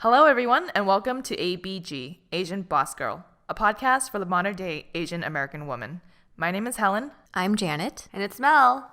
Hello, everyone, and welcome to ABG, Asian Boss Girl, a podcast for the modern-day Asian American woman. My name is Helen. I'm Janet. And it's Mel.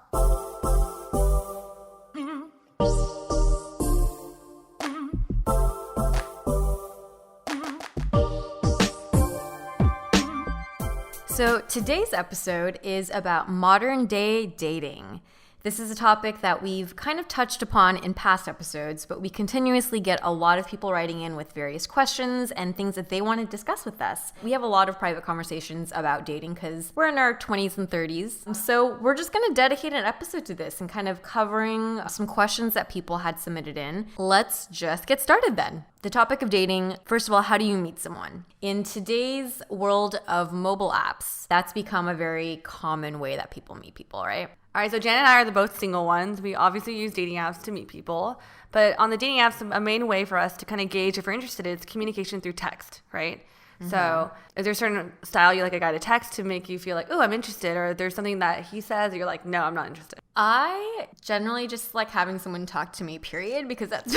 So today's episode is about modern day dating. This is a topic that we've kind of touched upon in past episodes, but we continuously get a lot of people writing in with various questions and things that they want to discuss with us. We have a lot of private conversations about dating because we're in our 20s and 30s. So we're just going to dedicate an episode to this and kind of covering some questions that people had submitted in. Let's just get started then. The topic of dating, first of all, how do you meet someone? In today's world of mobile apps, that's become a very common way that people meet people, right? All right, so Jen and I are the both single ones. We obviously use dating apps to meet people. But on the dating apps, a main way for us to kind of gauge if we're interested is communication through text, right? Mm-hmm. So is there a certain style you like a guy to text to make you feel like, oh, I'm interested? Or there's something that he says or you're like, no, I'm not interested? I generally just like having someone talk to me, period, because that's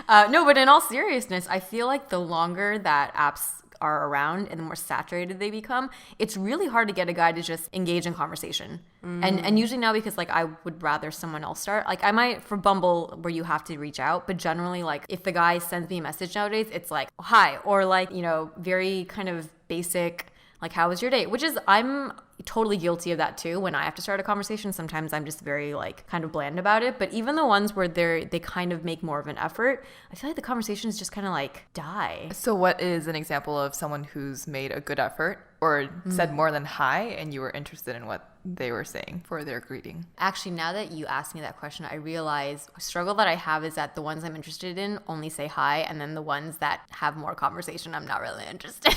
no, but in all seriousness, I feel like the longer that apps are around and the more saturated they become, it's really hard to get a guy to just engage in conversation. And usually now, because like I would rather someone else start, like I might for Bumble where you have to reach out, but generally like if the guy sends me a message nowadays, it's like hi, or like, you know, very kind of basic, like how was your day, which is I'm totally guilty of that too. When I have to start a conversation, sometimes I'm just very like kind of bland about it. But even the ones where they kind of make more of an effort, I feel like the conversations just kind of like die. So what is an example of someone who's made a good effort or said more than hi and you were interested in what they were saying for their greeting? Actually, now that you asked me that question, I realize a struggle that I have is that the ones I'm interested in only say hi, and then the ones that have more conversation, I'm not really interested.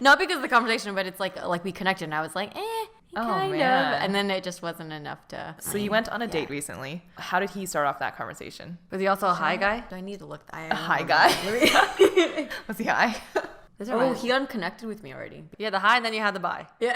Not because of the conversation, but it's like we connected and I was like, kind of. And then it just wasn't enough to... So you went on a date recently. How did he start off that conversation? Was he also a hi guy? Do I need to look? A hi guy? Was he high? Oh, he unconnected with me already. Yeah, the hi and then you had the bye. Yeah.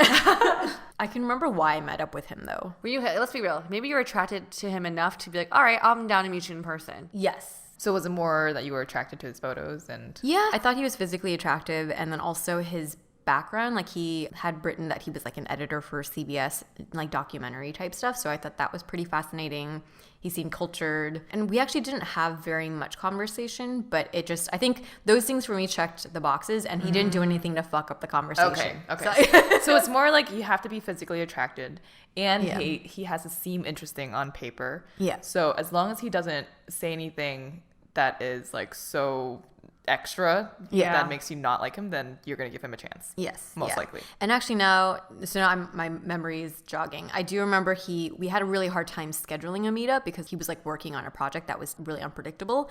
I can remember why I met up with him though. Let's be real. Maybe you were attracted to him enough to be like, all right, I'm down to meet you in person. Yes. So was it more that you were attracted to his photos and... Yeah, I thought he was physically attractive, and then also his background, like he had written that he was like an editor for CBS, like documentary type stuff, so I thought that was pretty fascinating. He seemed cultured, and we actually didn't have very much conversation, but it just, I think those things for me checked the boxes, and he didn't do anything to fuck up the conversation. Okay. So it's more like you have to be physically attracted, and he has to seem interesting on paper. Yeah. So as long as he doesn't say anything that is like so extra that makes you not like him, then you're going to give him a chance. Yes. Most likely. And actually now my memory is jogging. I do remember we had a really hard time scheduling a meetup because he was like working on a project that was really unpredictable.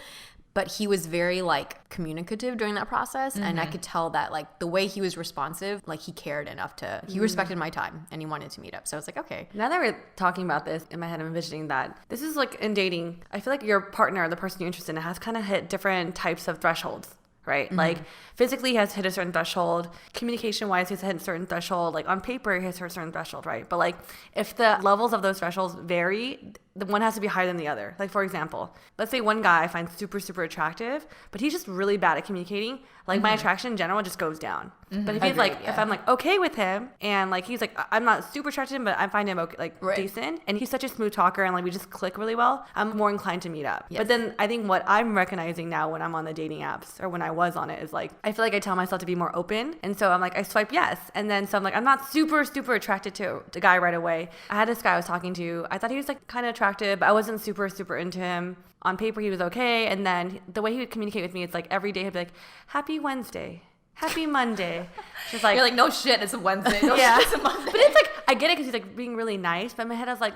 But he was very like communicative during that process. And I could tell that like the way he was responsive, like he cared enough he respected my time and he wanted to meet up. So I was like, okay. Now that we're talking about this, in my head I'm envisioning that this is like in dating, I feel like your partner, the person you're interested in, has kind of hit different types of thresholds. Right? Like physically he has hit a certain threshold, communication wise he has hit a certain threshold, like on paper he has hit a certain threshold, right? But like if the levels of those thresholds vary, the one has to be higher than the other. Like for example, let's say one guy I find super, super attractive, but he's just really bad at communicating. Like my attraction in general just goes down. But if he's if I'm like okay with him and like he's like I'm not super attracted to him, but I find him okay, like decent, and he's such a smooth talker and like we just click really well, I'm more inclined to meet up. Yes. But then I think what I'm recognizing now when I'm on the dating apps or when I was on it is like I feel like I tell myself to be more open, and so I'm like I swipe yes, and then so I'm like I'm not super attracted to the guy right away. I had this guy I was talking to, I thought he was like kind of attractive, but I wasn't super into him. On paper he was okay, and then the way he would communicate with me, it's like every day he'd be like happy Wednesday, happy Monday. She's like, you're like, no shit, it's a Wednesday. No shit, it's a Monday. But it's like I get it because he's like being really nice, but in my head I was like,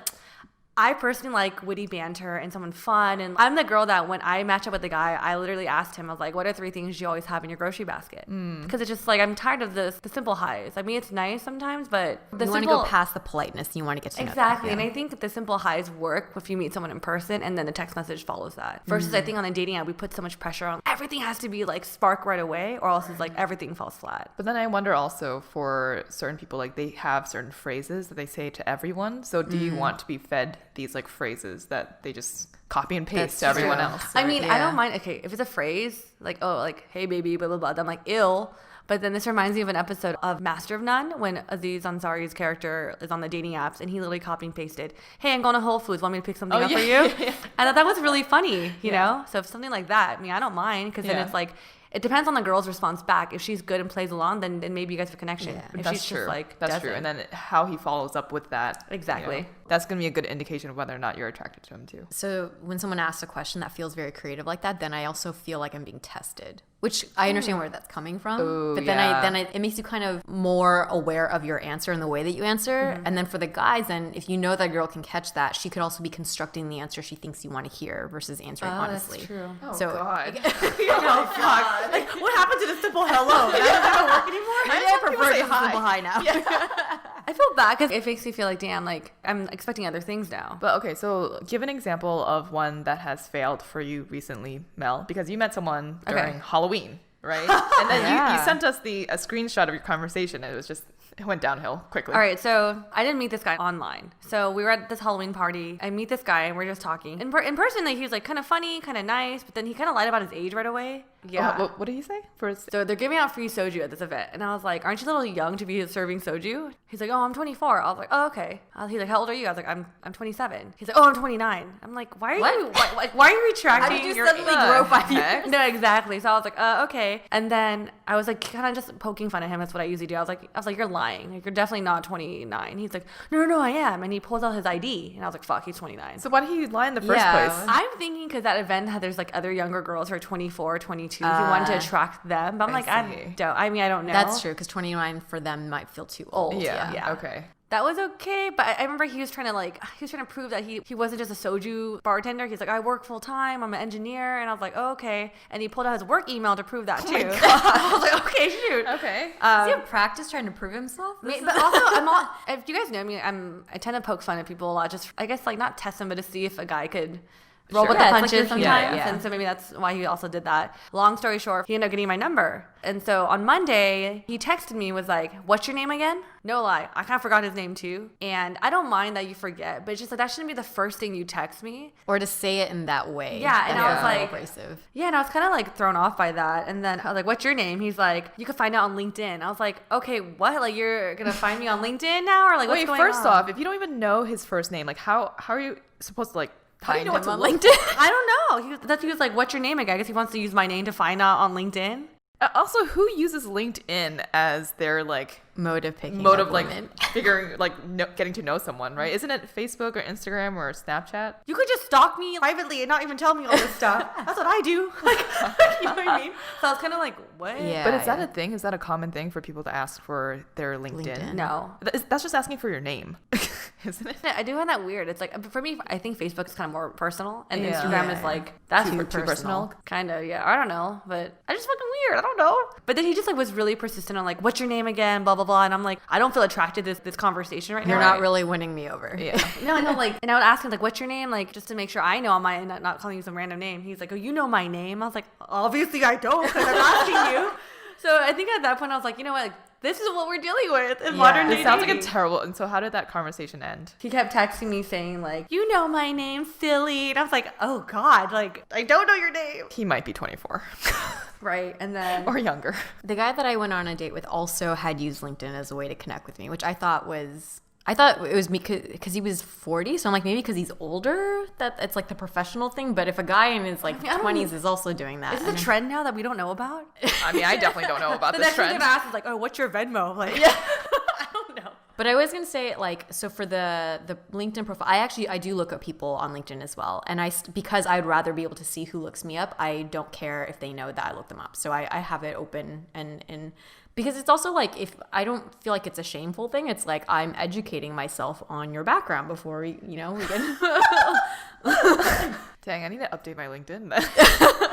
I personally like witty banter and someone fun. And I'm the girl that when I match up with the guy, I literally asked him, I was like, what are 3 things you always have in your grocery basket? Because it's just like, I'm tired of the simple highs. I mean, it's nice sometimes, but you want to go past the politeness and you want to get to know exactly. them. And I think that the simple highs work if you meet someone in person and then the text message follows that. Versus I think on the dating app, we put so much pressure on everything has to be like spark right away or else it's like everything falls flat. But then I wonder also for certain people, like they have certain phrases that they say to everyone. So do you want to be fed these like phrases that they just copy and paste to everyone else. I mean, Yeah. I don't mind. Okay, if it's a phrase like, oh, like, hey baby, blah blah blah, then I'm like, ill. But then this reminds me of an episode of Master of None when Aziz Ansari's character is on the dating apps and he literally copy and pasted, hey, I'm going to Whole Foods, want me to pick something up for you? I thought that was really funny, you know? So if something like that, I mean, I don't mind, because then it's like, it depends on the girl's response back. If she's good and plays along, then maybe you guys have a connection. Yeah. If That's she's true. just like, That's doesn't. true. And then how he follows up with that. Exactly. That's going to be a good indication of whether or not you're attracted to him too. So when someone asks a question that feels very creative like that, then I also feel like I'm being tested, which I understand where that's coming from. Ooh, but yeah. then it makes you kind of more aware of your answer and the way that you answer. And then for the guys, then if you know that girl can catch that, she could also be constructing the answer she thinks you want to hear versus answering honestly. That's true. Oh, So- God. Oh, fuck. Like, what happened to the simple hello? That doesn't work anymore? Maybe I prefer just a simple hi now. I feel bad because it makes me feel like, damn, like, I'm expecting other things now. But okay, so give an example of one that has failed for you recently, Mel, because you met someone during Halloween, right? And then you sent us a screenshot of your conversation. And it went downhill quickly. All right, so I didn't meet this guy online. So we were at this Halloween party. I meet this guy and we're just talking. In person, like, he was like kind of funny, kind of nice, but then he kind of lied about his age right away. Yeah. What did he say? So they're giving out free soju at this event. And I was like, aren't you a little young to be serving soju? He's like, oh, I'm 24. I was like, oh, okay. He's like, how old are you? I was like, I'm 27. He's like, oh, I'm 29. I'm like, why are you retracting How did you your suddenly age? grow 5 years? No, exactly. So I was like, okay. And then I was like, kind of just poking fun at him. That's what I usually do. I was like, you're lying. Like, you're definitely not 29. He's like, no, I am. And he pulls out his ID. And I was like, fuck, he's 29. So why did he lie in the first Yeah. place? I'm thinking because that event there's like other younger girls who are 24, 22. He wanted to attract them. But I'm like, I see. don't know. That's true, because 29 for them might feel too old. Yeah. Okay. That was okay, but I remember he was trying to prove that he wasn't just a soju bartender. He's like, I work full time. I'm an engineer, and I was like, oh, okay. And he pulled out his work email to prove that too. I was like, okay, shoot. Okay. Does he have practice trying to prove himself? But also, if you guys know me, I tend to poke fun at people a lot. Just, I guess, like, not test them, but to see if a guy could roll with the Yeah, it's like punches this- sometimes. yeah. And so maybe that's why he also did that. Long story short, he ended up getting my number. And so on Monday, he texted me, was like, what's your name again? No lie, I kind of forgot his name too. And I don't mind that you forget, but it's just like, that shouldn't be the first thing you text me. Or to say it in that way. Yeah, and That's I was a little like- abrasive. Yeah, and I was kind of like thrown off by that. And then I was like, what's your name? He's like, you can find out on LinkedIn. I was like, okay, what? Like, you're going to find me on LinkedIn now? Or like, what's Wait, going first on? off, if you don't even know his first name, like how are you supposed to like how do you Find know what him to on look? LinkedIn. I don't know. He was like, what's your name again? I guess he wants to use my name to find out on LinkedIn. Also, who uses LinkedIn as their like Mode of picking mode up of like women. figuring like getting to know someone, right? Isn't it Facebook or Instagram or Snapchat? You could just stalk me privately and not even tell me all this stuff. That's what I do. Like, you know what I mean? So I was kind of like, what? Yeah. But is that a thing? Is that a common thing for people to ask for their LinkedIn? LinkedIn. No. That's just asking for your name, isn't it? I do find that weird. It's like, for me, I think Facebook is kind of more personal, and Yeah. Instagram Yeah. is like, that's Too too personal. Kind of, yeah. I don't know, but I just fucking weird. I don't know. But then he just like was really persistent on like, what's your name again? Blah blah blah. And I'm like, I don't feel attracted to this conversation right You're now. not really winning me over. Yeah. No, I know, like, and I would ask him, like, what's your name? Like, just to make sure I know on my end, not calling you some random name. He's like, oh, you know my name? I was like, obviously I don't, because I'm asking you. So I think at that point I was like, you know what? Like, this is what we're dealing with in modern day It sounds like a dating. terrible. And so, how did that conversation end? He kept texting me saying, like, you know my name, silly. And I was like, oh, God, like, I don't know your name. He might be 24 Right. And then or younger. The guy that I went on a date with also had used LinkedIn as a way to connect with me, which I thought it was me because he was 40. So I'm like, maybe because he's older, that it's like the professional thing. But if a guy in his like I don't 20s is also doing that, is this a trend now that we don't know about? I mean, I definitely don't know about The this next thing trend. they're gonna ask is like, oh, what's your Venmo? Like, yeah. I don't know. But I was gonna say, like, so for the LinkedIn profile, I do look up people on LinkedIn as well, and because I'd rather be able to see who looks me up. I don't care if they know that I look them up, so I have it open and because it's also like, if I don't feel like it's a shameful thing, it's like I'm educating myself on your background before we can. Dang, I need to update my LinkedIn.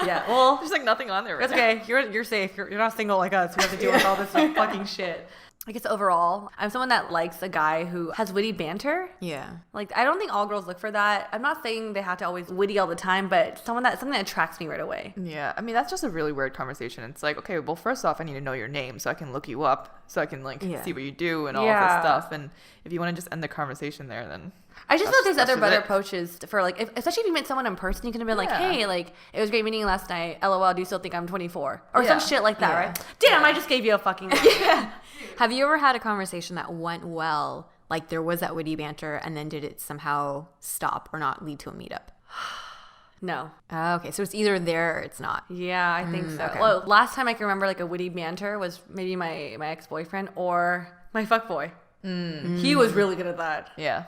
Yeah. Well, There's like nothing on there right that's now. okay. You're safe. You're not single like us. We have to deal with all this like, fucking shit. I guess overall, I'm someone that likes a guy who has witty banter. Yeah. Like, I don't think all girls look for that. I'm not saying they have to always witty all the time, but something that attracts me right away. Yeah, I mean, that's just a really weird conversation. It's like, okay, well, first off, I need to know your name so I can look you up, so I can like Yeah. see what you do and all Yeah. of this stuff. And if you want to just end the conversation there, then I just feel like there's that's other better it. approaches for like, especially if you meet someone in person, you can have been like, hey, like it was great meeting you last night. LOL, do you still think I'm 24? Or some shit like that, right? Damn, I just gave you a fucking. Have you ever had a conversation that went well, like there was that witty banter, and then did it somehow stop or not lead to a meetup? No. Okay, so it's either there or it's not. Yeah, I think so. okay. Well, last time I can remember like a witty banter was maybe my ex-boyfriend or my fuckboy. He was really good at that. Yeah.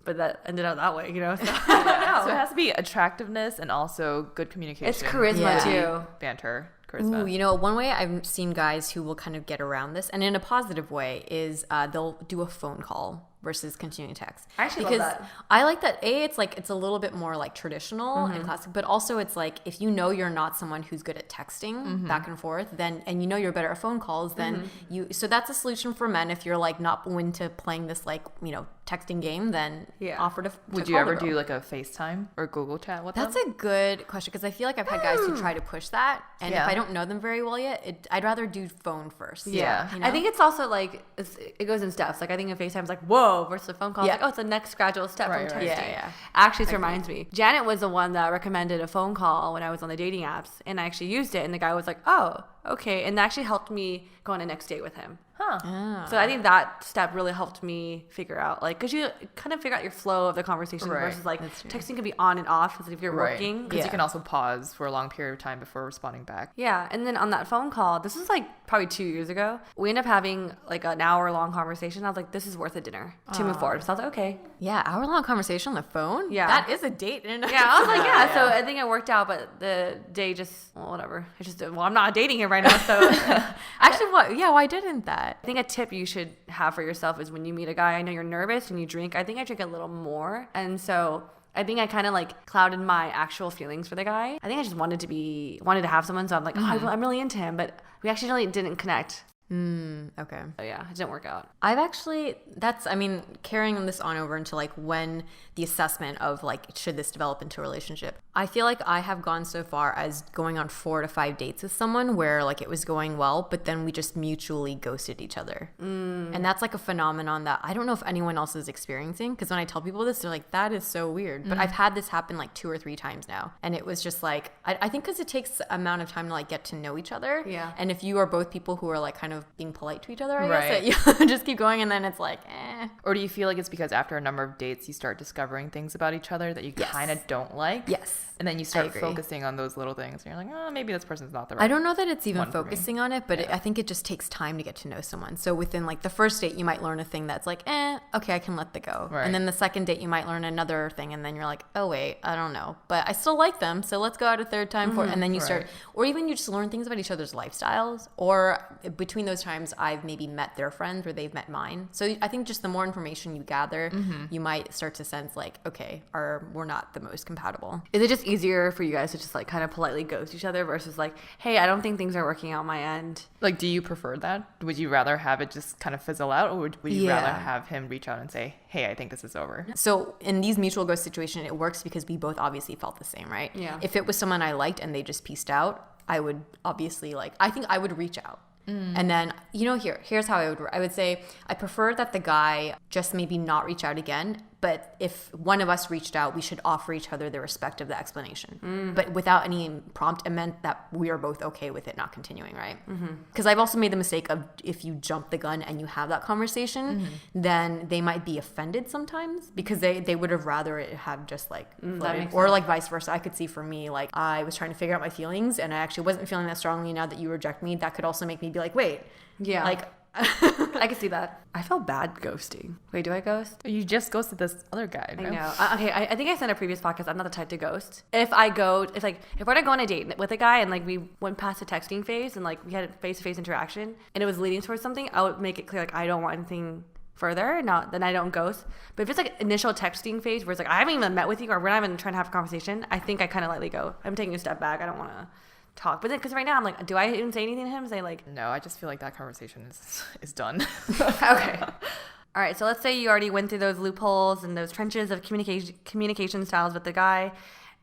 But that ended up that way, you know? So, So it has to be attractiveness and also good communication. It's charisma Yeah. too. Banter. Charisma. Ooh, you know, one way I've seen guys who will kind of get around this, and in a positive way, is they'll do a phone call versus continuing text. I actually love because that. I like that. It's like it's a little bit more like traditional and classic, but also it's like if you know you're not someone who's good at texting back and forth, then and you know you're better at phone calls, then you. So that's a solution for men. If you're like not into playing this like texting game, then offer to. Would you call ever the girl. do like a FaceTime or Google chat with That's them? a good question because I feel like I've had guys who try to push that, and if I don't know them very well yet, I'd rather do phone first. Yeah. You know? I think it's also like it goes in steps. Like I think a FaceTime's like whoa versus a phone call. Yeah. Like, oh, it's the next gradual step Right, from right. texting. Yeah. Actually, this reminds me. Janet was the one that recommended a phone call when I was on the dating apps, and I actually used it. And the guy was like, "Oh, okay," and that actually helped me go on a next date with him. Huh. So I think that step really helped me figure out, like, because you kind of figure out your flow of the conversation Right. versus like texting can be on and off. Because if you're working, Because you can also pause for a long period of time before responding back. yeah, and then on that phone call, this was like probably 2 years ago. We ended up having like an hour-long conversation. I was like, "This is worth a dinner to move forward." So I was like, "Okay." Yeah, hour-long conversation on the phone. Yeah. That is a date. In and Yeah, I was like, "Yeah." So I think it worked out, but the day just whatever. I just I'm not dating him right now, so. Actually, what? Yeah, why didn't that? I think a tip you should have for yourself is when you meet a guy, I know you're nervous and you drink. I think I drink a little more. And so I think I kind of like clouded my actual feelings for the guy. I think I just wanted to have someone. So I'm like, I'm really into him, but we actually really didn't connect. Okay. So yeah, it didn't work out. I've actually, carrying this on over into like when the assessment of like, should this develop into a relationship? I feel like I have gone so far as going on 4 to 5 dates with someone where like it was going well, but then we just mutually ghosted each other. And that's like a phenomenon that I don't know if anyone else is experiencing. Because when I tell people this, they're like, that is so weird. But I've had this happen like 2 or 3 times now. And it was just like, I think because it takes amount of time to like get to know each other. Yeah. And if you are both people who are like kind of being polite to each other, I Right. guess, that you just keep going and then it's like, Or do you feel like it's because after a number of dates, you start discovering things about each other that you Yes. kind of don't like? Yes. And then you start agree. focusing on those little things. And you're like, oh, maybe this person's not the right I don't know that it's even one for me. focusing on it, but I think it just takes time to get to know someone. So within like the first date, you might learn a thing that's like, okay, I can let that go. Right. And then the second date, you might learn another thing, and then you're like, oh wait, I don't know, but I still like them, so let's go out a third time for. And then you start, or even you just learn things about each other's lifestyles. Or between those times, I've maybe met their friends or they've met mine. So I think just the more information you gather, you might start to sense like, okay, we're not the most compatible. Is it just easier for you guys to just like kind of politely ghost each other versus like, hey, I don't think things are working out on my end? Like, do you prefer that? Would you rather have it just kind of fizzle out, or would you rather Yeah. have him reach out and say, hey, I think this is over? So in these mutual ghost situations, it works because we both obviously felt the same, right? Yeah. If it was someone I liked and they just pieced out, I would obviously I think I would reach out. And then, here's how I would say I prefer that the guy just maybe not reach out again. But if one of us reached out, we should offer each other the respect of the explanation. But without any prompt, it meant that we are both okay with it not continuing, right? Because I've also made the mistake of if you jump the gun and you have that conversation, then they might be offended sometimes because they would have rather it have just like floated. makes Or like vice versa. I could see for me, like I was trying to figure out my feelings and I actually wasn't feeling that strongly now that you reject me. That could also make me be like, wait, Yeah. like I can see that. I feel bad ghosting. Wait, do I ghost? You just ghosted this other guy. I know. Okay, I think I said in a previous podcast, I'm not the type to ghost. If we're to go on a date with a guy and like we went past the texting phase and like we had a face-to-face interaction and it was leading towards something, I would make it clear like I don't want anything further. Then I don't ghost. But if it's like initial texting phase where it's like I haven't even met with you or we're not even trying to have a conversation, I think I kind of lightly go. I'm taking a step back. I don't want to talk. But then because right now I'm like, do I even say anything to him? Say like, No, I just feel like that conversation is done. okay. All right, so let's say you already went through those loopholes and those trenches of communication styles with the guy,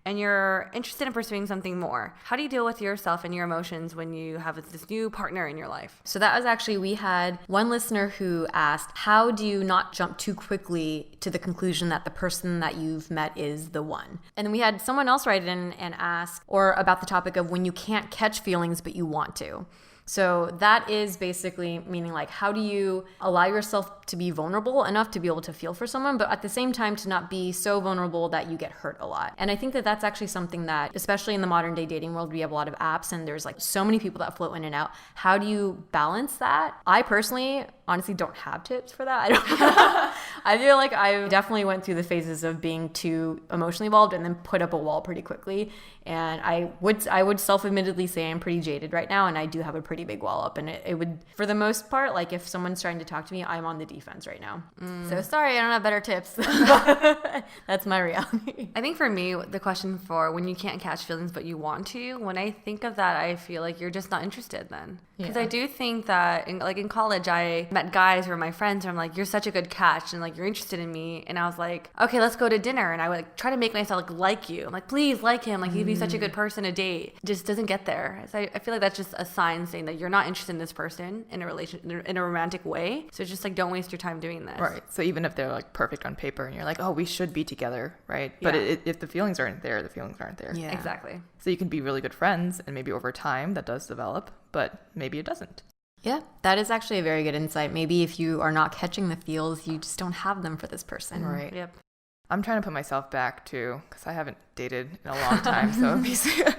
and you're interested in pursuing something more. How do you deal with yourself and your emotions when you have this new partner in your life? So that was actually, we had one listener who asked, how do you not jump too quickly to the conclusion that the person that you've met is the one? And then we had someone else write in and ask, or about the topic of when you can't catch feelings but you want to. So that is basically meaning like, how do you allow yourself to be vulnerable enough to be able to feel for someone, but at the same time to not be so vulnerable that you get hurt a lot. And I think that that's actually something that, especially in the modern day dating world, we have a lot of apps and there's like so many people that float in and out. How do you balance that? I personally honestly don't have tips for that. I feel like I definitely went through the phases of being too emotionally involved and then put up a wall pretty quickly. And I would self-admittedly say I'm pretty jaded right now, and I do have a pretty big wall up. And it would, for the most part, like if someone's trying to talk to me, I'm on the defense right now. So sorry, I don't have better tips. That's my reality. I think for me, the question for when you can't catch feelings but you want to, when I think of that, I feel like you're just not interested then. Because I do think that in college, I met guys who were my friends and I'm like, you're such a good catch and like you're interested in me. And I was like, okay, let's go to dinner. And I would like try to make myself like you. I'm like, please like him. Like he'd be such a good person to date. Just doesn't get there. So I feel like that's just a sign saying that you're not interested in this person in a relation, in a romantic way. So just like, don't waste your time doing this. Right. So even if they're like perfect on paper and you're like, oh, we should be together, right? But if the feelings aren't there, the feelings aren't there. Yeah. Exactly. So you can be really good friends and maybe over time that does develop, but maybe it doesn't. Yeah, that is actually a very good insight. Maybe if you are not catching the feels, you just don't have them for this person. Right. Yep. I'm trying to put myself back too, because I haven't dated in a long time. So basically,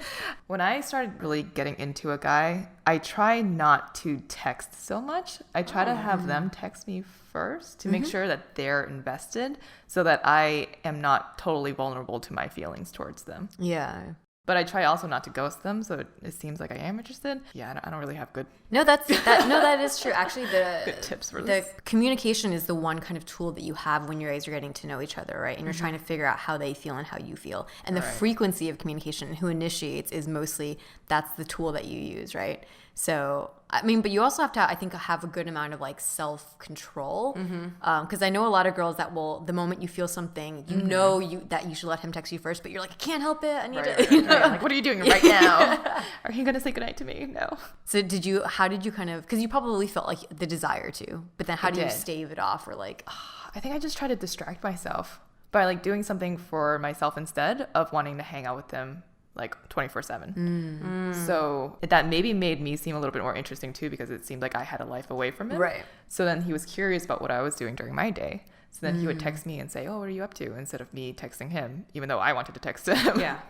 when I started really getting into a guy, I try not to text so much. I try to have them text me first to make sure that they're invested so that I am not totally vulnerable to my feelings towards them. Yeah. But I try also not to ghost them, so it seems like I am interested. Yeah, I don't really have good No, that is true. Actually, good tips for the this. communication is the one kind of tool that you have when you guys are getting to know each other, right? And you're trying to figure out how they feel and how you feel. And the frequency of communication and who initiates is mostly, that's the tool that you use, right? So, I mean, but you also have to, I think, have a good amount of like self-control. Because I know a lot of girls that will, the moment you feel something, you know that you should let him text you first, but you're like, I can't help it. I need to. You know? Like, what are you doing right now? Are you going to say goodnight to me? No. So how did you kind of, because you probably felt like the desire to, but then how do you stave it off or like? I think I just try to distract myself by like doing something for myself instead of wanting to hang out with them like 24/7. So that maybe made me seem a little bit more interesting too, because it seemed like I had a life away from him. Right. So then he was curious about what I was doing during my day. So then he would text me and say, oh, what are you up to? Instead of me texting him, even though I wanted to text him. Yeah.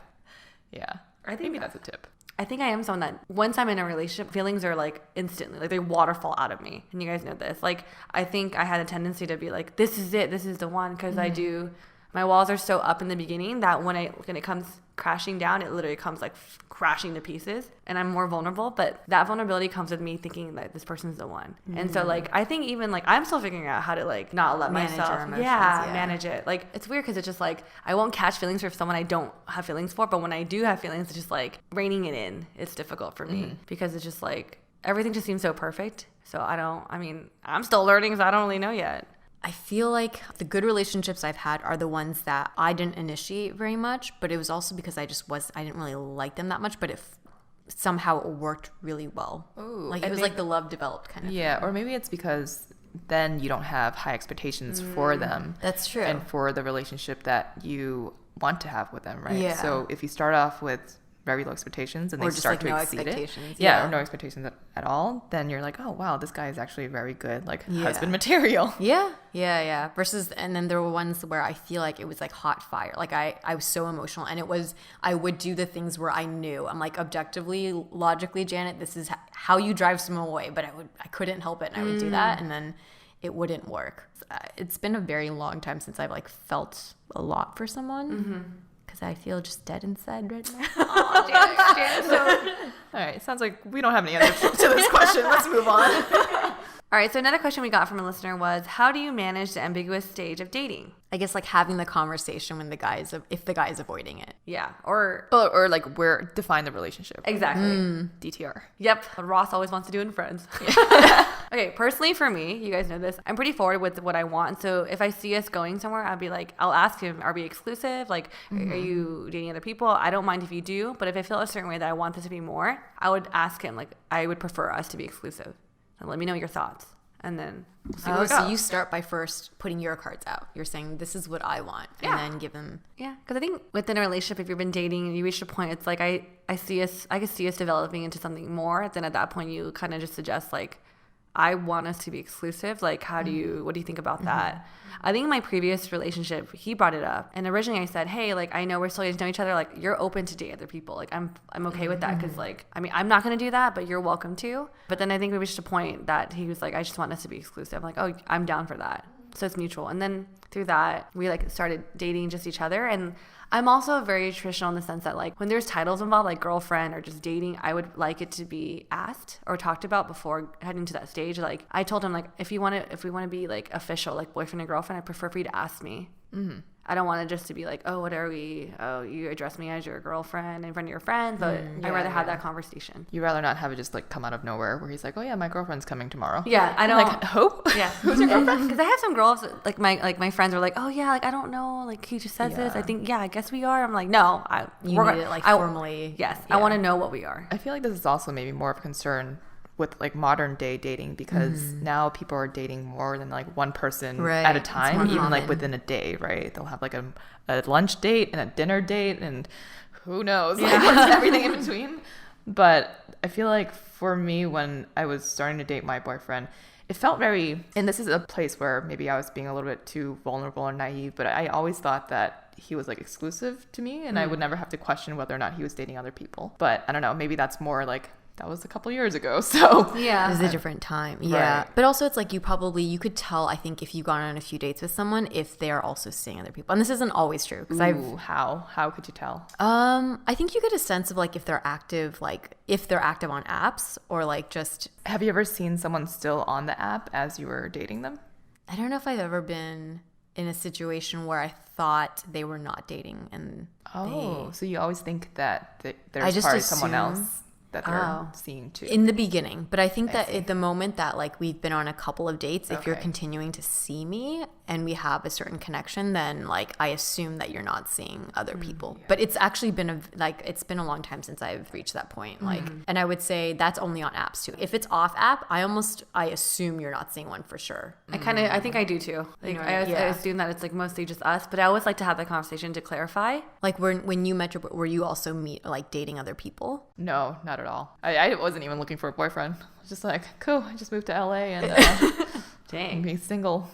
Yeah. I think maybe that's a tip. I think I am someone that once I'm in a relationship, feelings are like instantly, like they waterfall out of me. And you guys know this. Like, I think I had a tendency to be like, this is it. This is the one. Because I do, my walls are so up in the beginning that when it comes crashing down, it literally comes like crashing to pieces, and I'm more vulnerable. But that vulnerability comes with me thinking that this person's the one. And so like, I think even like I'm still figuring out how to like not let Manage myself your emotions, manage it. Like, it's weird because it's just like I won't catch feelings for someone I don't have feelings for, but when I do have feelings, it's just like reining it in. It's difficult for me because it's just like everything just seems so perfect. So I'm still learning, so I don't really know yet. I feel like the good relationships I've had are the ones that I didn't initiate very much, but it was also because I didn't really like them that much, but somehow it worked really well. Ooh, like it was like the love developed kind of Yeah, thing. or maybe it's because then you don't have high expectations for them. That's true. And for the relationship that you want to have with them, right? Yeah. So if you start off with very low expectations and Or they just, start like, no to exceed it. expectations, Yeah, yeah. or no expectations at all, then you're like, oh, wow, this guy is actually very good, like Yeah. husband material. Yeah. Versus, and then there were ones where I feel like it was like hot fire. Like I was so emotional, and I would do the things where I knew, I'm like, objectively, logically, Janet, this is how you drive someone away, but I couldn't help it, and I would do that, and then it wouldn't work. It's been a very long time since I've like felt a lot for someone. Because I feel just dead inside right now. All right, sounds like we don't have any answers to this question. Let's move on. All right, so another question we got from a listener was, how do you manage the ambiguous stage of dating? I guess like having the conversation when if the guy is avoiding it. Yeah, or Or like where define the relationship. exactly. DTR. Yep, what Ross always wants to do in Friends. Okay, personally for me, you guys know this, I'm pretty forward with what I want. So if I see us going somewhere, I'll be like, I'll ask him, are we exclusive? Like, are you dating other people? I don't mind if you do, but if I feel a certain way that I want this to be more, I would ask him, like, I would prefer us to be exclusive. And let me know your thoughts. And then we'll see where it So goes. you start by first putting your cards out. You're saying, this is what I want. Yeah. And then give them... Yeah, because I think within a relationship, if you've been dating and you reach a point, it's like I could see us developing into something more. Then at that point, you kind of just suggest like, I want us to be exclusive. Like, what do you think about that? I think in my previous relationship, he brought it up, and originally I said, hey, like, I know we're still getting to know each other. Like, you're open to date other people. Like, I'm okay with that because, like, I mean, I'm not gonna do that, but you're welcome to. But then I think we reached a point that he was like, I just want us to be exclusive. I'm like, oh, I'm down for that. So it's mutual. And then through that, we like started dating just each other. And I'm also very traditional in the sense that like when there's titles involved, like girlfriend or just dating, I would like it to be asked or talked about before heading to that stage. Like I told him, like, if we want to be like official, like boyfriend and girlfriend, I prefer for you to ask me. Mm-hmm. I don't want it just to be like, oh, what are we? Oh, you address me as your girlfriend in front of your friends. But I'd rather have that conversation. You'd rather not have it just like come out of nowhere where he's like, oh yeah, my girlfriend's coming tomorrow. Yeah, I don't. Like, who? Yeah, who's your girlfriend? Because I have some girls like my friends are like, oh yeah, like I don't know, like he just says this. I think I guess we are. I'm like, no, You need it like formally. Yes, Yeah. I want to know what we are. I feel like this is also maybe more of a concern with like modern day dating because now people are dating more than like one person Right. at a It's time, more even like common. within a day, right? They'll have like a lunch date and a dinner date and who knows, like everything in between. But I feel like for me, when I was starting to date my boyfriend, it felt very, and this is a place where maybe I was being a little bit too vulnerable or naive, but I always thought that he was like exclusive to me and I would never have to question whether or not he was dating other people. But I don't know, maybe that's more like, that was a couple years ago. So It Yeah, was a different time. Yeah. Right. But also it's like you could tell, I think, if you've gone on a few dates with someone, if they're also seeing other people. And this isn't always true. Because how could you tell? I think you get a sense of like if they're active on apps or like just, Have you ever seen someone still on the app as you were dating them? I don't know if I've ever been in a situation where I thought they were not dating and So you always think that I there's just probably someone assume- else that they're seeing too. in the beginning, but I think that at the moment that like we've been on a couple of dates, if you're Okay. continuing to see me and we have a certain connection, then like I assume that you're not seeing other people. But it's actually been it's been a long time since I've reached that point. Like, and I would say that's only on apps too. If it's off app, I assume you're not seeing one for sure. I think I do too. Like I assume that it's like mostly just us, but I always like to have that conversation to clarify. Like when you met were you also like dating other people? No, not at all. I wasn't even looking for a boyfriend. I was just like, cool, I just moved to LA and Dang. being single.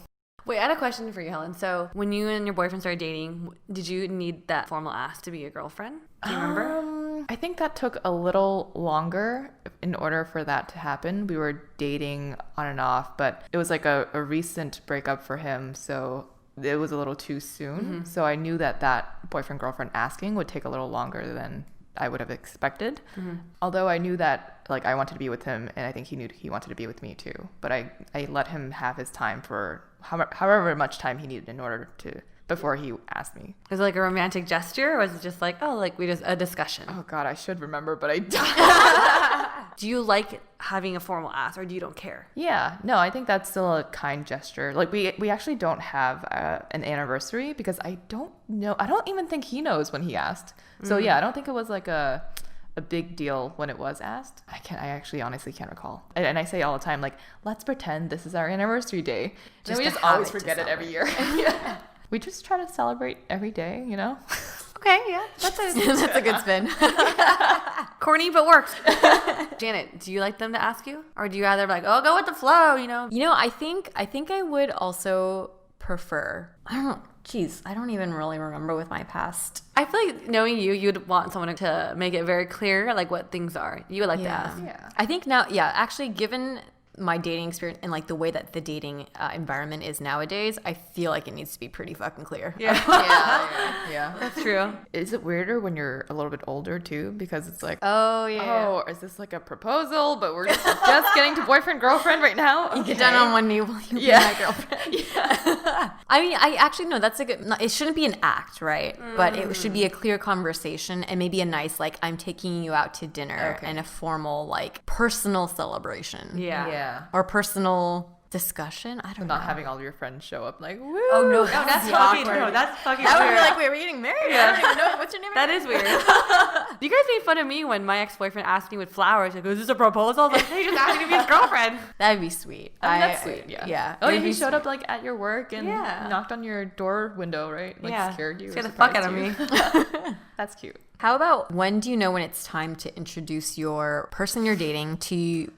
Wait, I had a question for you, Helen. So when you and your boyfriend started dating, did you need that formal ask to be your girlfriend? Do you remember? I think that took a little longer in order for that to happen. We were dating on and off, but it was like a recent breakup for him, so it was a little too soon. So I knew that boyfriend-girlfriend asking would take a little longer than I would have expected. Although I knew that like I wanted to be with him and I think he knew he wanted to be with me too. But I let him have his time for however much time he needed in order to before he asked me. Was it like a romantic gesture or was it just like, oh, like we just a discussion? Oh God, I should remember, but I don't. Do you like having a formal ask or do you don't care? Yeah, no, I think that's still a kind gesture. Like we actually don't have an anniversary because I don't even think he knows when he asked. So yeah, I don't think it was like a big deal when it was asked. I actually honestly can't recall. And I say all the time, like, let's pretend this is our anniversary day. And we to just have always it to forget it every year. Yeah. We just try to celebrate every day, you know? Okay, yeah, that's That's a good spin. corny but works. Janet, do you like them to ask you, or do you rather be like, oh, go with the flow? You know? I think I would also prefer. I don't know. Geez, I don't even really remember with my past. I feel like knowing you'd want someone to make it very clear, like what things are. You would like to ask. Yeah. I think now, yeah, actually, given my dating experience and like the way that the dating environment is nowadays, I feel like it needs to be pretty fucking clear. Yeah. That's true. Is it weirder when you're a little bit older too? Because it's like, Oh yeah. oh, is this like a proposal? But we're just getting to boyfriend girlfriend right now. Okay. You get down on one knee while you be my girlfriend. I mean, I actually no. That's a good. It shouldn't be an act, right? But it should be a clear conversation and maybe a nice like I'm taking you out to dinner and a formal like personal celebration. Yeah. Or personal discussion. I don't know. Not having all your friends show up like, woo. Oh no, That's be fucking awkward. no. That's fucking That would weird. be like, wait, we're getting married? I don't even know. What's your name? That is weird. You guys made fun of me when my ex-boyfriend asked me with flowers. Like, is this a proposal? I was like, hey, just asked me to be his girlfriend. That'd be sweet. I mean, that's sweet. Yeah. Yeah. Oh, yeah. It'd He be showed up like at your work and Yeah. knocked on your door window, right? Like scared you. or Scared the fuck out of surprised me. you. That's cute. How about when do you know when it's time to introduce your person you're dating to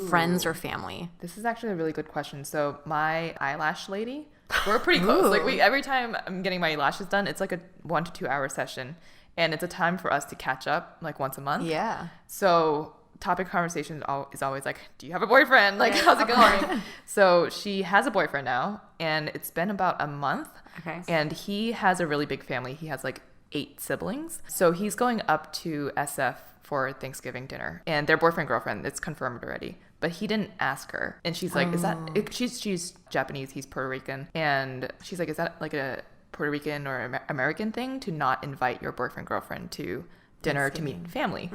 friends or family? This is actually a really good question. So my eyelash lady, we're pretty close. Like every time I'm getting my lashes done, it's like a 1 to 2 hour session, and it's a time for us to catch up like once a month. Yeah. So topic conversation is always like, do you have a boyfriend? Like, how's it going? So she has a boyfriend now, and it's been about a month. Okay. And he has a really big family. He has like 8 siblings. So he's going up to SF for Thanksgiving dinner, and their boyfriend girlfriend, it's confirmed already, but he didn't ask her. And she's like, is that she's Japanese, he's Puerto Rican, and she's like, is that like a Puerto Rican or American thing to not invite your boyfriend girlfriend to dinner to meet family?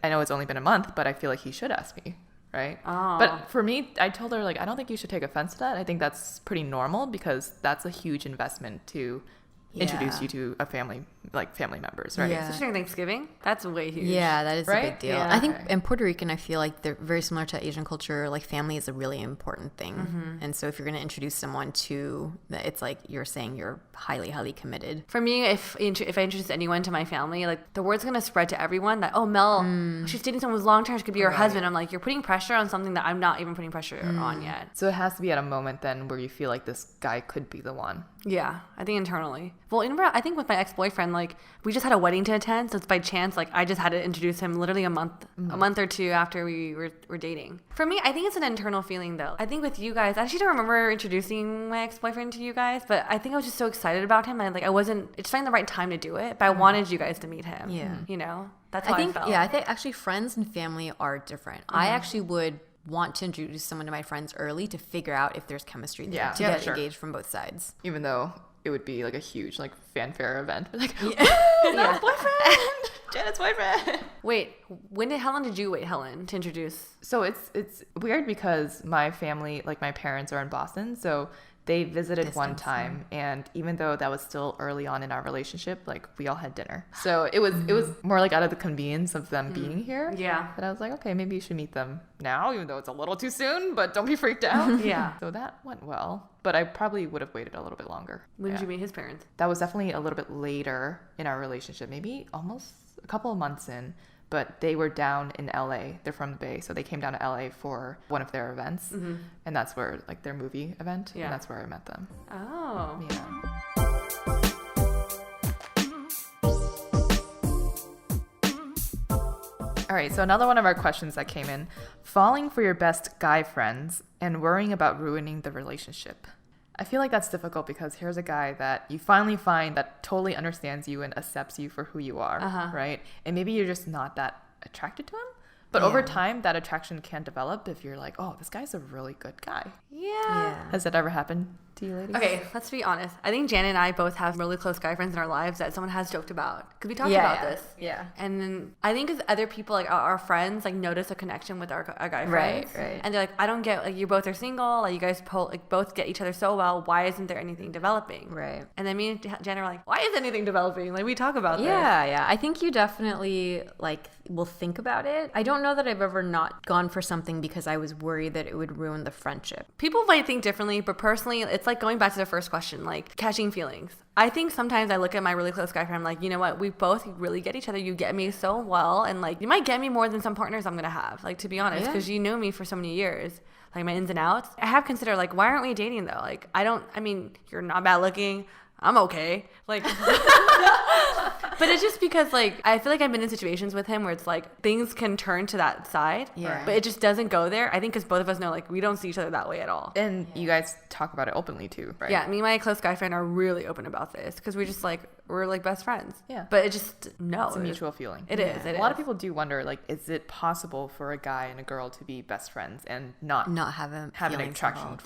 I know it's only been a month, but I feel like he should ask me, right? But for me, I told her like, I don't think you should take offense to that. I think that's pretty normal because that's a huge investment to introduce you to a family, like family members, right? Yeah. Especially during Thanksgiving, that's way huge. Yeah, that is a Right? big deal. Yeah. I think in Puerto Rican, I feel like they're very similar to Asian culture. Like family is a really important thing. And so if you're going to introduce someone to, it's like you're saying you're highly, highly committed. For me, if I introduce anyone to my family, like the word's gonna spread to everyone that, oh, Mel, she's dating someone who's long term, she could be her husband. I'm like, you're putting pressure on something that I'm not even putting pressure on yet. So it has to be at a moment then where you feel like this guy could be the one. Yeah, I think internally. Well, I think with my ex-boyfriend, like we just had a wedding to attend, so it's by chance. Like I just had to introduce him literally a month or two after we were dating. For me, I think it's an internal feeling though. I think with you guys, I actually don't remember introducing my ex-boyfriend to you guys, but I think I was just so excited about him. I wasn't. It's finding the right time to do it, but I wanted you guys to meet him. Yeah. You know, that's how I think, felt. yeah, I think actually friends and family are different. I actually would want to introduce someone to my friends early to figure out if there's chemistry there, Yeah. to Yeah, get sure. engaged from both sides. Even though it would be like a huge like fanfare event. Like, Yeah. boyfriend! Janet's boyfriend! Wait, how long did you wait, Helen, to introduce? So it's weird because my family, like my parents are in Boston, so they visited one time, and even though that was still early on in our relationship, like we all had dinner. So it was more like out of the convenience of them being here. Yeah. But I was like, okay, maybe you should meet them now, even though it's a little too soon, but don't be freaked out. Yeah. So that went well, but I probably would have waited a little bit longer. When did Yeah. you meet his parents? That was definitely a little bit later in our relationship, maybe almost a couple of months in. But they were down in LA. They're from the Bay, so they came down to LA for one of their events, and that's where like their movie event. Yeah. And that's where I met them. Oh. Yeah. All right, so another one of our questions that came in: falling for your best guy friends and worrying about ruining the relationship. I feel like that's difficult because here's a guy that you finally find that totally understands you and accepts you for who you are, right? And maybe you're just not that attracted to him. But over time, that attraction can develop if you're like, oh, this guy's a really good guy. Yeah. Has that ever happened to you, ladies? Okay, let's be honest. I think Janet and I both have really close guy friends in our lives that someone has joked about. Because we talked about this. Yeah. And then I think as other people, like our friends, like notice a connection with our guy Right, friends. right. And they're like, I don't get, like, you both are single. Like, you guys both get each other so well. Why isn't there anything developing? Right. And then me and Janet are like, why is anything developing? Like, we talk about this. Yeah. I think you definitely like will think about it. I don't know that I've ever not gone for something because I was worried that it would ruin the friendship. People might think differently, but personally, it's like going back to the first question, like catching feelings. I think sometimes I look at my really close guy friend, I'm like, you know what? We both really get each other. You get me so well. And like, you might get me more than some partners I'm going to have, like, to be honest, because you knew me for so many years, like my ins and outs. I have considered, like, why aren't we dating though? Like, I mean, you're not bad looking. I'm okay. Like, But it's just because like I feel like I've been in situations with him where it's like things can turn to that side, but it just doesn't go there. I think because both of us know like we don't see each other that way at all. And you guys talk about it openly too, right? Yeah, me and my close guy friend are really open about this because we're like best friends. Yeah. But it just it's a mutual feeling. It is. A lot of people do wonder, like, is it possible for a guy and a girl to be best friends and not have an attraction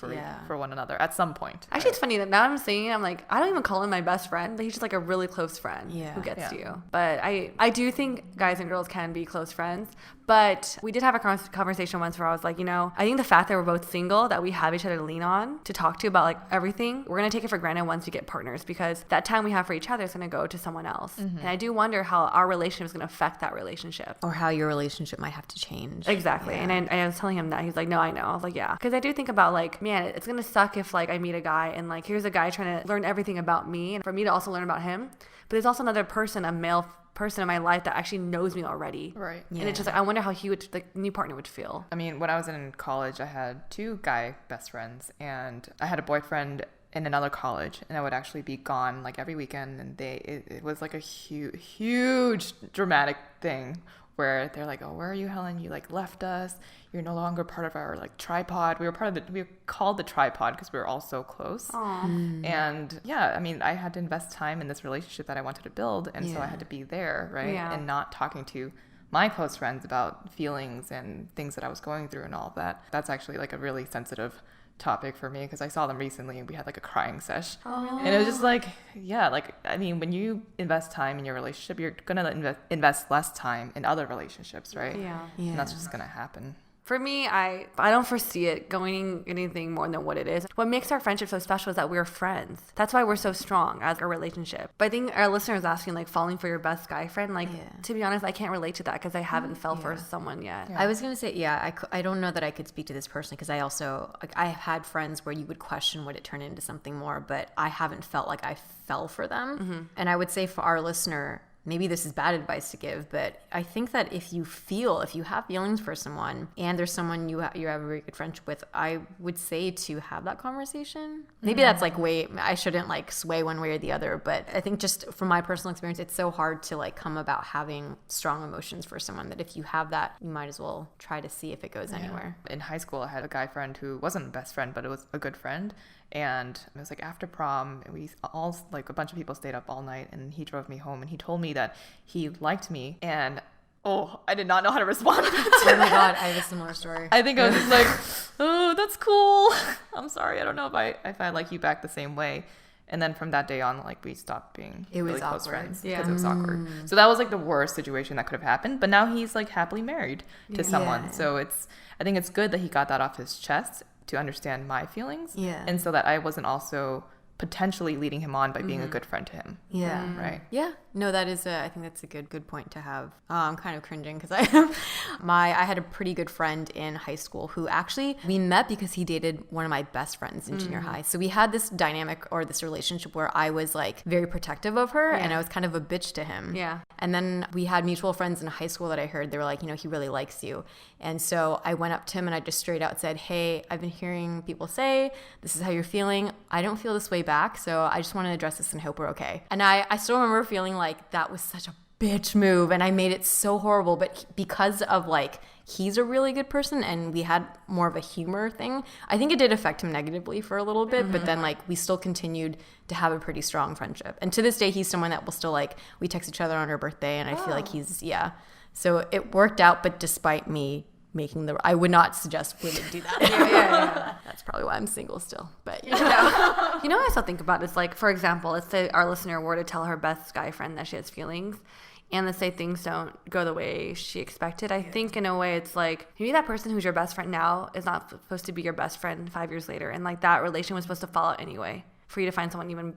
for one another at some point? Actually, it's funny that now I'm saying it, I'm like, I don't even call him my best friend, but he's just like a really close friend who gets to you. But I do think guys and girls can be close friends. But we did have a conversation once where I was like, you know, I think the fact that we're both single, that we have each other to lean on, to talk to about like everything, we're going to take it for granted once we get partners because that time we have for each other is going to go to someone else. And I do wonder how our relationship is going to affect that relationship. Or how your relationship might have to change. Exactly. Yeah. And I was telling him that. He's like, no, I know. I was like, yeah. Because I do think about like, man, it's going to suck if like I meet a guy and like here's a guy trying to learn everything about me and for me to also learn about him. But there's also another person, a male person in my life that actually knows me already. Right. Yeah. And it's just like, I wonder how he would, like, new partner would feel. I mean, when I was in college, I had 2 guy best friends, and I had a boyfriend in another college, and I would actually be gone like every weekend, and it was like a huge dramatic thing where they're like, oh, where are you, Helen? You like left us. You're no longer part of our like tripod. We were called the tripod because we were all so close. And yeah, I mean, I had to invest time in this relationship that I wanted to build. And so I had to be there, right? Yeah. And not talking to my close friends about feelings and things that I was going through and all of that. That's actually like a really sensitive topic for me because I saw them recently and we had like a crying sesh. And it was just like, yeah, like, I mean, when you invest time in your relationship, you're gonna invest less time in other relationships, right? Yeah. And that's just gonna happen. For me, I don't foresee it going anything more than what it is. What makes our friendship so special is that we're friends. That's why we're so strong as a relationship. But I think our listener is asking, like, falling for your best guy friend. Like, to be honest, I can't relate to that because I haven't fell for someone yet. I was going to say, I don't know that I could speak to this personally because I also, like, I have had friends where you would question would it turn into something more, but I haven't felt like I fell for them. And I would say for our listener, maybe this is bad advice to give, but I think that if you have feelings for someone and there's someone you have a very good friendship with, I would say to have that conversation. Maybe that's like I shouldn't like sway one way or the other, but I think just from my personal experience, it's so hard to like come about having strong emotions for someone that if you have that, you might as well try to see if it goes anywhere. In high school, I had a guy friend who wasn't a best friend, but it was a good friend. And it was like after prom, we all, like a bunch of people stayed up all night and he drove me home and he told me that he liked me and I did not know how to respond to Oh my God, I have a similar story. I think I was just like, oh, that's cool. I'm sorry. I don't know if I like you back the same way. And then from that day on, like we stopped being really close friends because it was awkward. So that was like the worst situation that could have happened. But now he's like happily married to someone. So I think it's good that he got that off his chest to understand my feelings. And so that I wasn't also potentially leading him on by being a good friend to him. Right. Yeah. No, that is I think that's a good point to have. I'm kind of cringing because I had a pretty good friend in high school who actually we met because he dated one of my best friends in junior high. So we had this dynamic or this relationship where I was like very protective of her and I was kind of a bitch to him. Yeah. And then we had mutual friends in high school that I heard they were like, he really likes you. And so I went up to him and I just straight out said, hey, I've been hearing people say this is how you're feeling. I don't feel this way back. So I just want to address this and hope we're okay. And I still remember feeling like that was such a bitch move and I made it so horrible, but because of like he's a really good person and we had more of a humor thing, I think it did affect him negatively for a little bit, but then like we still continued to have a pretty strong friendship. And to this day he's someone that will still like we text each other on our birthday and I feel like he's so it worked out, but despite me making I would not suggest women do that. That's probably why I'm single still. But what I still think about is like, for example, let's say our listener were to tell her best guy friend that she has feelings and let's say things don't go the way she expected. I think in a way it's like maybe that person who's your best friend now is not supposed to be your best friend 5 years later, and like that relation was supposed to fall out anyway for you to find someone even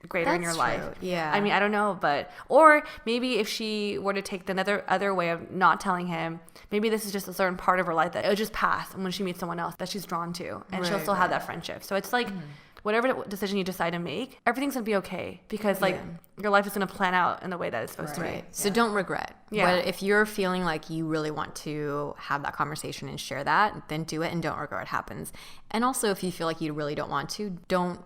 greater in your life. Yeah. I mean, I don't know, but or maybe if she were to take the other way of not telling him, maybe this is just a certain part of her life that it'll just pass, and when she meets someone else that she's drawn to, and she'll still have that friendship. So it's like whatever decision you decide to make, everything's gonna be okay because like your life is gonna plan out in the way that it's supposed to be. So don't regret. But if you're feeling like you really want to have that conversation and share that, then do it and don't regret what happens. And also if you feel like you really don't want to, don't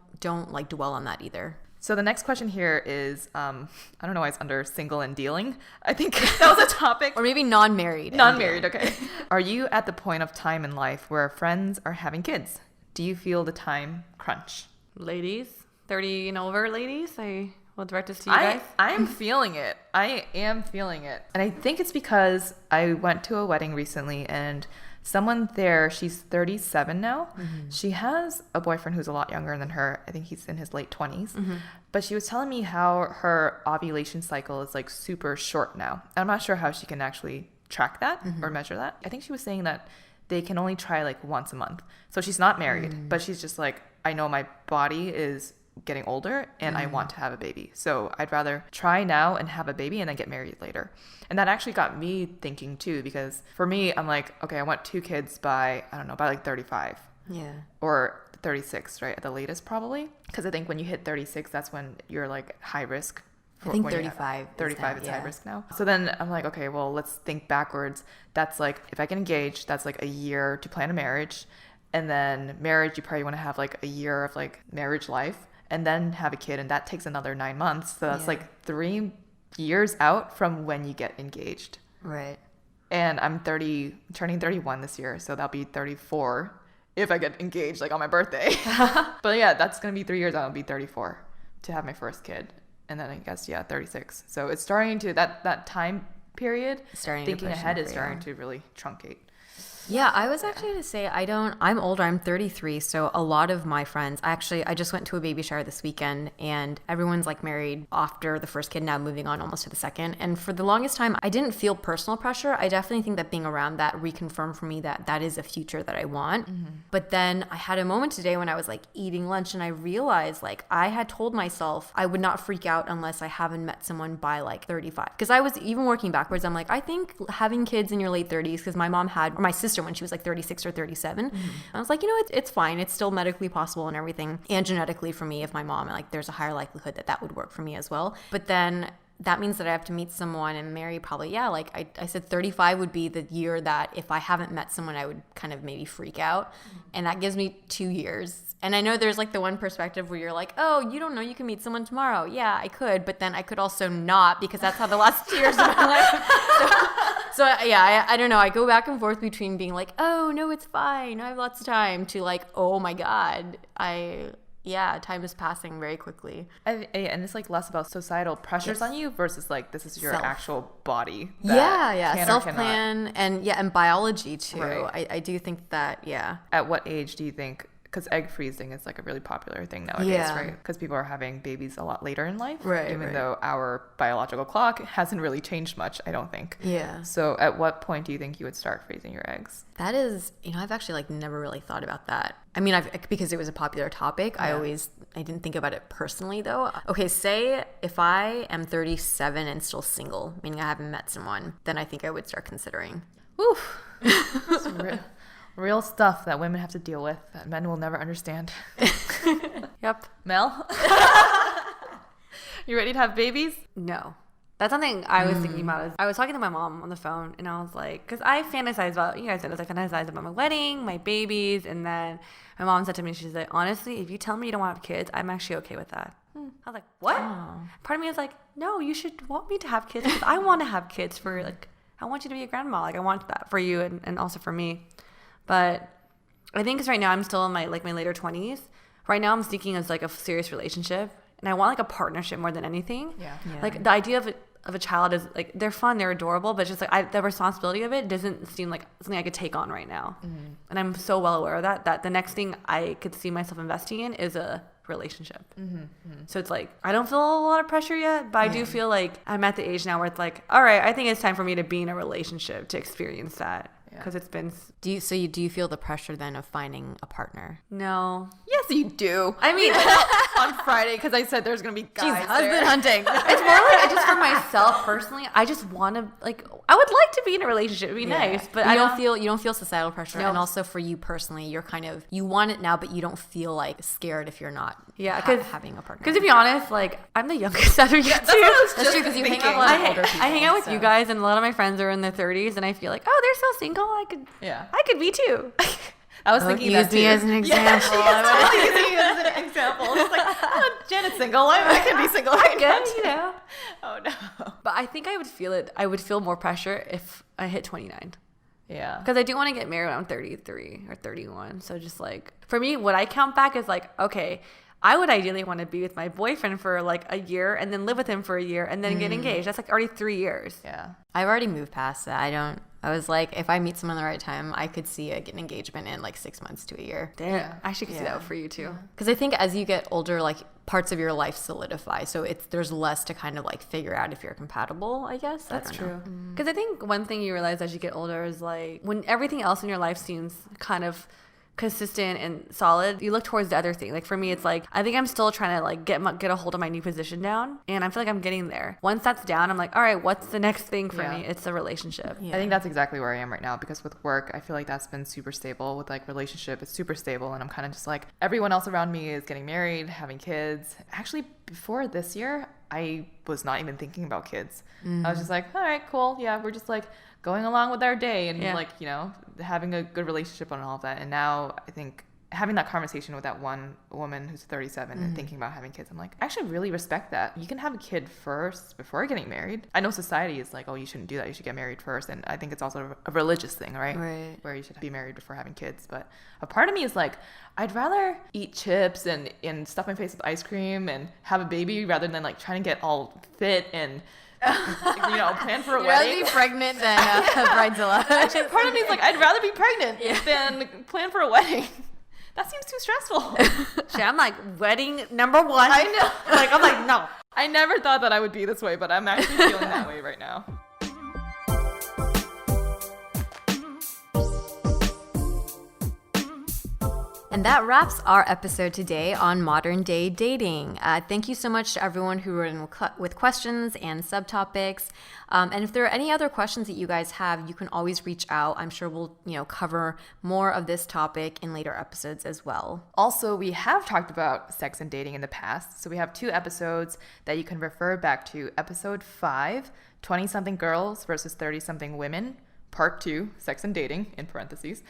like dwell on that either. So the next question here is, I don't know why it's under single and dealing. I think that was a topic. Or maybe non-married. Non-married, okay. Are you at the point of time in life where friends are having kids? Do you feel the time crunch? Ladies, 30 and over ladies, I will direct this to you guys. I am feeling it. I am feeling it. And I think it's because I went to a wedding recently and someone there, she's 37 now. Mm-hmm. She has a boyfriend who's a lot younger than her. I think he's in his late 20s. Mm-hmm. But she was telling me how her ovulation cycle is like super short now. I'm not sure how she can actually track that or measure that. I think she was saying that they can only try like once a month. So she's not married, but she's just like, I know my body is getting older and I want to have a baby. So I'd rather try now and have a baby and then get married later. And that actually got me thinking too, because for me, I'm like, okay, I want 2 kids by like 35. Yeah. Or 36, right? At the latest probably. Because I think when you hit 36, that's when you're like high risk. I think 35. 35 is high risk now. So then I'm like, okay, well, let's think backwards. That's like, if I get engaged, that's like a year to plan a marriage. And then marriage, you probably want to have like a year of like marriage life and then have a kid. And that takes another 9 months. So that's like 3 years out from when you get engaged. Right. And I'm turning 31 this year. So that'll be 34 if I get engaged like on my birthday. But yeah, that's going to be 3 years out. I'll be 34 to have my first kid. And then I guess, 36. So it's starting to, that time period, thinking ahead is starting to really truncate. Yeah, I was actually going to say, I'm older, I'm 33, so a lot of my friends, I just went to a baby shower this weekend, and everyone's like married after the first kid, now moving on almost to the second. And for the longest time, I didn't feel personal pressure. I definitely think that being around that reconfirmed for me that that is a future that I want. Mm-hmm. But then I had a moment today when I was like eating lunch, and I realized like I had told myself I would not freak out unless I haven't met someone by like 35. Because I was even working backwards. I'm like, I think having kids in your late 30s, because my mom had, or my sister when she was like 36 or 37. Mm-hmm. I was like, it's fine. It's still medically possible and everything. And genetically for me, if my mom, like there's a higher likelihood that would work for me as well. But then that means that I have to meet someone and marry probably, like I said 35 would be the year that if I haven't met someone, I would kind of maybe freak out. And that gives me 2 years. And I know there's like the one perspective where you're like, oh, you don't know, you can meet someone tomorrow. Yeah, I could. But then I could also not, because that's how the last 2 years of my life. So yeah, I don't know. I go back and forth between being like, oh, no, it's fine, I have lots of time, to like, oh my God, time is passing very quickly. And it's like less about societal pressures on you versus like this is your actual body. Self-plan and biology too. Right. I do think that, At what age do you think, because egg freezing is like a really popular thing nowadays, right? Because people are having babies a lot later in life, even though our biological clock hasn't really changed much, I don't think. Yeah. So at what point do you think you would start freezing your eggs? That is, I've actually like never really thought about that. I mean, because it was a popular topic, I didn't think about it personally though. Okay, say if I am 37 and still single, meaning I haven't met someone, then I think I would start considering. Oof. Real stuff that women have to deal with that men will never understand. Yep. Mel? You ready to have babies? No. That's something I was thinking about. I was talking to my mom on the phone, and I was like, because I fantasize about, you guys know this, I fantasize about my wedding, my babies, and then my mom said to me, she's like, honestly, if you tell me you don't want to have kids, I'm actually okay with that. I was like, what? Oh. Part of me was like, no, you should want me to have kids, because I want to have kids for, like, I want you to be a grandma. Like, I want that for you and also for me. But I think because right now I'm still in my later 20s. Right now I'm seeking as like a serious relationship, and I want like a partnership more than anything. Yeah. Like the idea of a child is like, they're fun, they're adorable, but just like the responsibility of it doesn't seem like something I could take on right now. Mm-hmm. And I'm so well aware of that the next thing I could see myself investing in is a relationship. Mm-hmm. Mm-hmm. So it's like, I don't feel a lot of pressure yet, but I do feel like I'm at the age now where it's like, all right, I think it's time for me to be in a relationship to experience that. Because it's been... Do you feel the pressure then of finding a partner? No. Yes, you do. I mean, on Friday, because I said there's going to be guys husband hunting. It's more like just for myself personally. I just want to, like, I would like to be in a relationship. It'd be nice, but you don't feel societal pressure. No. And also for you personally, you're kind of, you want it now, but you don't feel like scared if you're not having a partner. Because to be honest, like, I'm the youngest out of you two. That's true, because you hang out with a lot of older people. I hang out with you guys, and a lot of my friends are in their 30s, and I feel like, oh, they're so single. I could be too. I was thinking use that me too. as an example. Totally using you as an example. It's like, oh, Janet's single. I can be single right now. Good, you know. Oh no. But I think I would feel it. I would feel more pressure if I hit 29. Yeah. Because I do want to get married when I'm 33 or 31. So just like, for me, what I count back is like, okay, I would ideally want to be with my boyfriend for like a year and then live with him for a year and then get engaged. That's like already 3 years. Yeah. I've already moved past that. I was like, if I meet someone at the right time, I could see an engagement in like 6 months to a year. Damn. Yeah. I actually could see that for you too. Because I think as you get older, like parts of your life solidify. So there's less to kind of like figure out if you're compatible, I guess. That's I don't know. true. Because I think one thing you realize as you get older is like when everything else in your life seems kind of consistent and solid, you look towards the other thing. Like for me, it's like I think I'm still trying to like get a hold of my new position down, and I feel like I'm getting there. Once that's down, I'm like, all right, what's the next thing for me? It's a relationship. Yeah. I think that's exactly where I am right now because with work, I feel like that's been super stable. With like relationship, it's super stable, and I'm kind of just like everyone else around me is getting married, having kids. Actually, before this year, I was not even thinking about kids. I was just like, all right, cool, yeah, we're just like going along with our day and like, you know, having a good relationship and all of that. And now I think having that conversation with that one woman who's 37 and thinking about having kids, I'm like, I actually really respect that. You can have a kid first before getting married. I know society is like, oh, you shouldn't do that. You should get married first. And I think it's also a religious thing, right? Right. Where you should be married before having kids. But a part of me is like, I'd rather eat chips and stuff my face with ice cream and have a baby rather than like trying to get all fit and you know, plan for a You'd wedding. rather be pregnant than bridezilla. Actually, part of me is like, I'd rather be pregnant than plan for a wedding. That seems too stressful. Shit, I'm like wedding number one. I know. Like I'm like no. I never thought that I would be this way, but I'm actually feeling that way right now. And that wraps our episode today on modern day dating. Thank you so much to everyone who wrote in with questions and subtopics. And if there are any other questions that you guys have, you can always reach out. I'm sure we'll, cover more of this topic in later episodes as well. Also, we have talked about sex and dating in the past. So we have 2 episodes that you can refer back to. Episode 5, 20-something girls versus 30-something women. Part 2, sex and dating, in parentheses.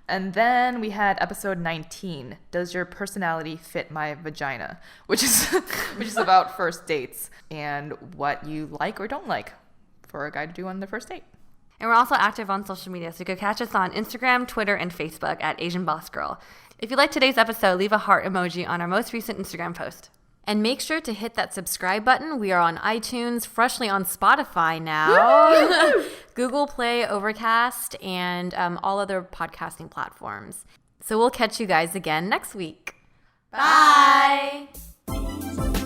And then we had episode 19, Does Your Personality Fit My Vagina? Which is about first dates and what you like or don't like for a guy to do on their first date. And we're also active on social media, so you can catch us on Instagram, Twitter, and Facebook at Asian Boss Girl. If you liked today's episode, leave a heart emoji on our most recent Instagram post. And make sure to hit that subscribe button. We are on iTunes, freshly on Spotify now, Google Play, Overcast, and all other podcasting platforms. So we'll catch you guys again next week. Bye. Bye.